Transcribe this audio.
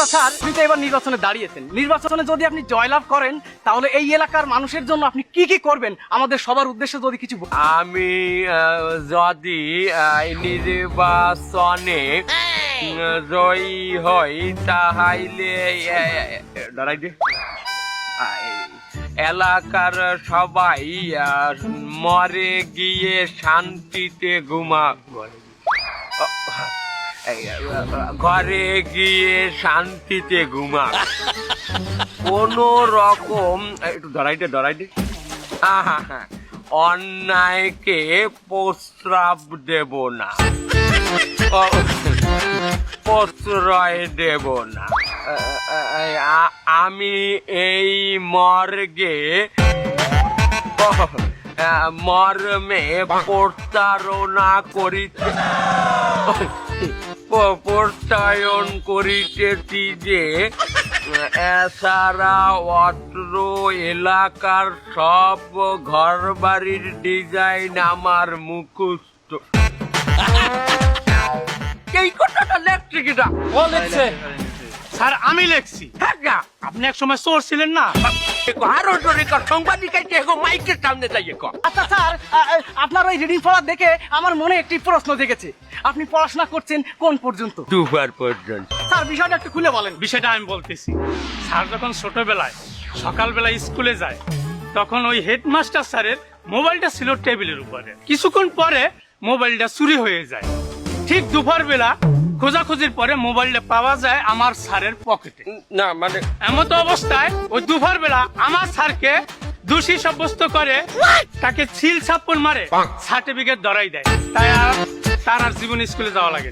আচ্ছা স্যার, আপনি তো এবার নির্বাচনে দাঁড়িয়েছেন। নির্বাচনে যদি আপনি জয়লাভ করেন তাহলে এই এলাকার মানুষের জন্য আপনি কি কি করবেন আমাদের সবার উদ্দেশ্যে যদি কিছু আমি যদি নির্বাচনে জয়ী হই তাহলে দাঁড়াই দে এলাকার সবাই মরে গিয়ে শান্তিতে ঘরে গিয়ে শান্তিতে ঘুমা কোন রকম একটু ধরাই দে অন্যায়কে প্রস্রাব দেব না, প্রশ্রয় দেব না। আমি এই মর্গে মর্মে প্রতারণা প্রত্যয়ন করিতেছি যে এছাড়া অত্র এলাকার সব ঘর বাড়ির ডিজাইন আমার মুখস্থ। এই কথাটা লেখছে কিনা? ও লিখছে স্যার, আমি লিখছি। আপনি এক সময় চোর ছিলেন না? মাইকের সামনে যাইয়ে কর। আচ্ছা স্যার, আপনার ওই রিডিং পড়া দেখে আমার মনে একটি প্রশ্ন জেগেছে। আপনি পড়াশোনা করছেন কোন পর্যন্ত? দুবার পর্যন্ত। স্যার বিষয়টা একটু খুলে বলেন। বিষয়টা আমি বলতেছি। স্যার যখন ছোটবেলায় সকালবেলায় স্কুলে যায় তখন ওই হেডমাস্টার স্যারের মোবাইলটা ছিল টেবিলের উপরে। কিছুক্ষণ পরে মোবাইলটা চুরি হয়ে যায়। ঠিক দুপুর বেলা খোঁজাখুঁজির পরে মোবাইলটা পাওয়া যায় আমার স্যারের পকেটে। না মানে এমত অবস্থায় ওই দুপুর বেলা আমার স্যারকে দোষী সাব্যস্ত করে তাকে ছিল ছাপ্পন মারে সার্টিফিকেট ধরাই দেয়। তাই আর তার আর জীবন স্কুলে যাওয়া লাগে।